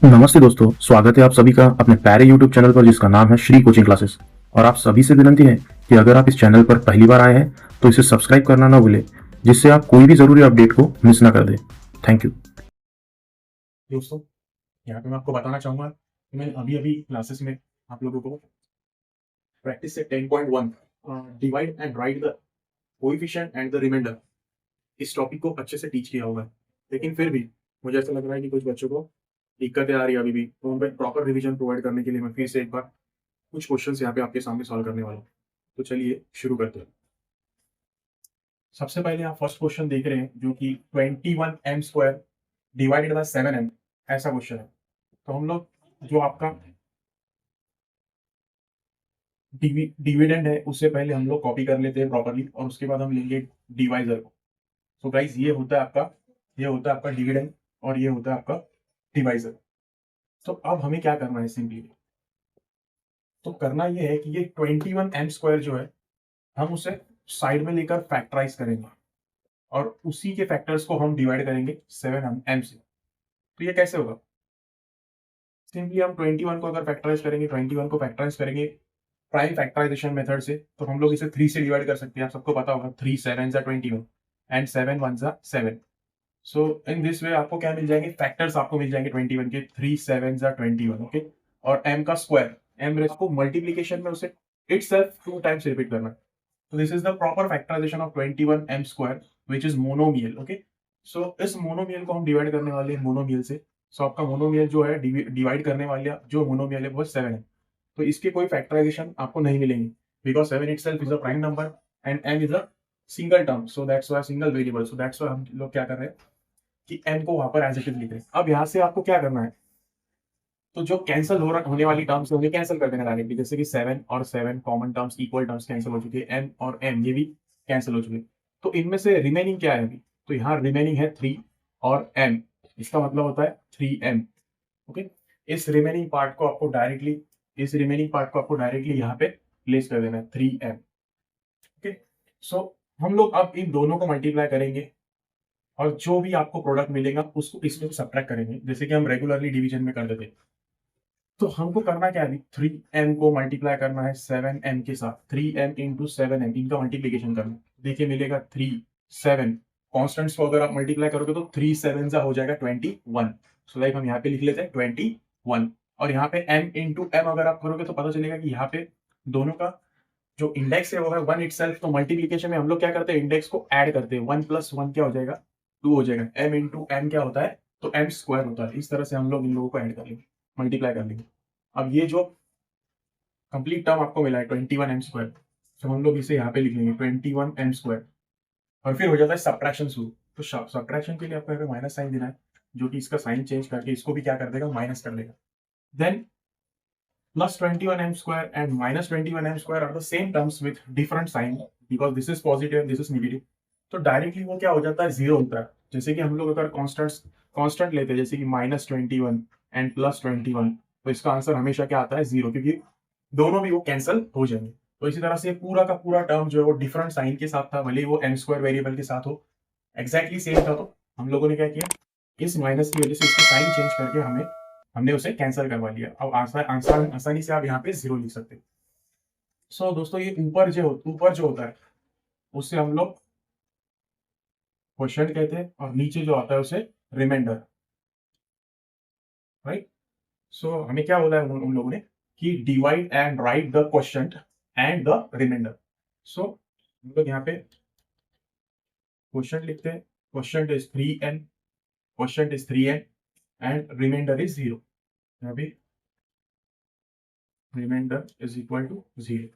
नमस्ते दोस्तों, स्वागत है आप सभी का अपने प्यारे YouTube चैनल पर जिसका नाम है श्री कोचिंग क्लासेस। और आप सभी से विनती है कि अगर आप इस चैनल पर पहली बार आए हैं तो इसे सब्सक्राइब करना ना भूलें, जिससे आप कोई भी ज़रूरी अपडेट को मिस ना कर दें। Thank you. दोस्तों, यहाँ पे मैं आपको बताना चाहूँगा कि मैंने अभी-अभी क्लासेस में आप लोगों को प्रैक्टिस से 10.1 divide and write the coefficient and the remainder इस टॉपिक को अच्छे से टीच किया हुआ है। लेकिन फिर भी मुझे ऐसा लग रहा है कि कुछ बच्चों को दिक्कतें आ रही है अभी भी, तो उन पे प्रॉपर रिवीजन प्रोवाइड करने के लिए मैं फिर से एक बार कुछ क्वेश्चंस यहाँ पे आपके सामने सॉल्व करने वाला हूँ। तो चलिए शुरू करते हैं। सबसे पहले आप फर्स्ट क्वेश्चन देख रहे हैं जो कि 21m² डिवाइडेड बाय 7m ऐसा क्वेश्चन है। तो हम लोग जो आपका डिविडेंड है उससे पहले हम लोग कॉपी कर लेते हैं प्रॉपर्ली और उसके बाद हम लेंगे डिवाइजर को। सो गाइस ये होता है आपका डिविडेंड और ये होता है आपका डिवाइजर। तो अब हमें क्या करना है सिंपली, तो करना ये है कि ये 21m² जो है हम उसे साइड में लेकर फैक्टराइज करेंगे और उसी के फैक्टर्स को हम डिवाइड करेंगे 7m से। तो ये कैसे होगा, सिंपली हम 21 को अगर फैक्टराइज करेंगे, 21 को फैक्टराइज करेंगे प्राइम फैक्टराइजेशन मेथड से, तो हम लोग इसे 3 से डिवाइड कर सकते हैं। आप सबको पता होगा 3 7 जा 21 एंड 7 1 जा 7। सो इन दिस वे आपको क्या मिल जाएंगे, फैक्टर्स आपको मिल जाएंगे 21 के, 3 7 जा 21। ओके, और m का स्क्वायर, m रेस को मल्टीप्लीकेशन में उसे इटसेल्फ 2 टाइम्स रिपीट करना है। तो this is the proper factorisation of 21m² which is monomial. Okay, so इस मोनोमियल को हम डिवाइड करने वाले हैं मोनोमियल से। सो आपका मोनोमियल जो है डिवाइड करने वाले जो मोनोमियल है वो 7 है। तो इसके कोई फैक्टराइजेशन आपको नहीं मिलेंगे because 7 itself is a prime number and m is a single term, so that's why single variable. So that's why हम लोग क्या कर रहे हैं कि m को वहां पर एज इट इज लिख रहे हैं। अब यहाँ से आपको क्या करना है, तो जो कैंसिल होने वाली टर्म्स है उन्हें कैंसिल कर देना डायरेक्टली, जैसे कि 7 और 7 common terms, equal terms cancel हो चुके हैं, m और m ये भी कैंसिल हो चुके हैं। तो इनमें से रिमेनिंग क्या है अभी, तो यहाँ रिमेनिंग है 3 और m, इसका मतलब होता है 3m। ओके, इस रिमेनिंग पार्ट को आपको डायरेक्टली यहाँ पे प्लेस कर देना है 3m। ओके, सो हम लोग अब इन दोनों को मल्टीप्लाई करेंगे और जो भी आपको प्रोडक्ट मिलेगा उसको इसमें से सब्ट्रैक्ट करेंगे, जैसे कि हम रेगुलरली डिवीजन में कर देते हैं। तो हमको करना क्या है, 3m को मल्टीप्लाई करना है 7m के साथ, 3m इंटू 7m इनका मल्टीप्लीकेशन करना है। देखिए मिलेगा 3 7, कॉन्स्टेंट्स को अगर आप मल्टीप्लाई करोगे तो 3 7 जा हो जाएगा 21। सो लाइक हम यहाँ पे लिख लेते हैं 21, और यहाँ पे m इंटू m अगर आप करोगे तो पता चलेगा कि यहाँ पे दोनों का जो इंडेक्स है वो है 1 इटसेल्फ। तो मल्टीप्लीकेशन में हम लोग क्या करते हैं, इंडेक्स को ऐड करते हैं, 1 प्लस 1 क्या हो जाएगा, 2 हो जाएगा। m इंटू m क्या होता है, तो m स्क्वायर होता है। इस तरह से हम लोग इन लोगों को ऐड कर लेंगे, मल्टीप्लाई कर लेंगे। अब ये जो कंप्लीट टर्म आपको मिला है 21m², तो हम लोग इसे यहाँ पे लिख लेंगे 21m², और फिर हो जाता है सब्ट्रैक्शन शुरू। तो सब्ट्रैक्शन के लिए आपको यहाँ पे माइनस साइन देना है, जो कि इसका साइन चेंज करके इसको भी क्या कर देगा, माइनस कर देगा। Then plus 21m² and minus 21m² are the same terms with different sign because this is positive and this is negative। तो डायरेक्टली वो क्या हो जाता है, जीरो होता है। जैसे कि हम लोग अगर कांस्टेंट लेते हैं, जैसे कि -21 एंड +21, तो इसका आंसर हमेशा क्या आता है, जीरो, क्योंकि दोनों भी वो कैंसिल हो जाएंगे। तो इसी तरह से पूरा का पूरा टर्म जो है वो डिफरेंट साइन के साथ था, भले ही वो m² वेरिएबल के साथ हो, एग्जैक्टली सेम था। तो हम लोगों ने क्या किया, इस माइनस की वजह से इसका साइन चेंज करके हमने उसे कैंसिल करवा लिया। अब आसानी से आप यहाँ पे जीरो लिख सकते हैं। सो दोस्तों, ये ऊपर जो होता है उससे हम लोग क्वोशिएंट कहते हैं, और नीचे जो आता है उसे रिमाइंडर, राइट। सो हमें क्या बोला है उन लोगों ने कि divide and write the quotient and the remainder. So हम लोग यहाँ पे क्वोशिएंट लिखते हैं, quotient is 3n and remainder is 0। यहाँ पे रिमाइंडर इज इक्वल टू 0।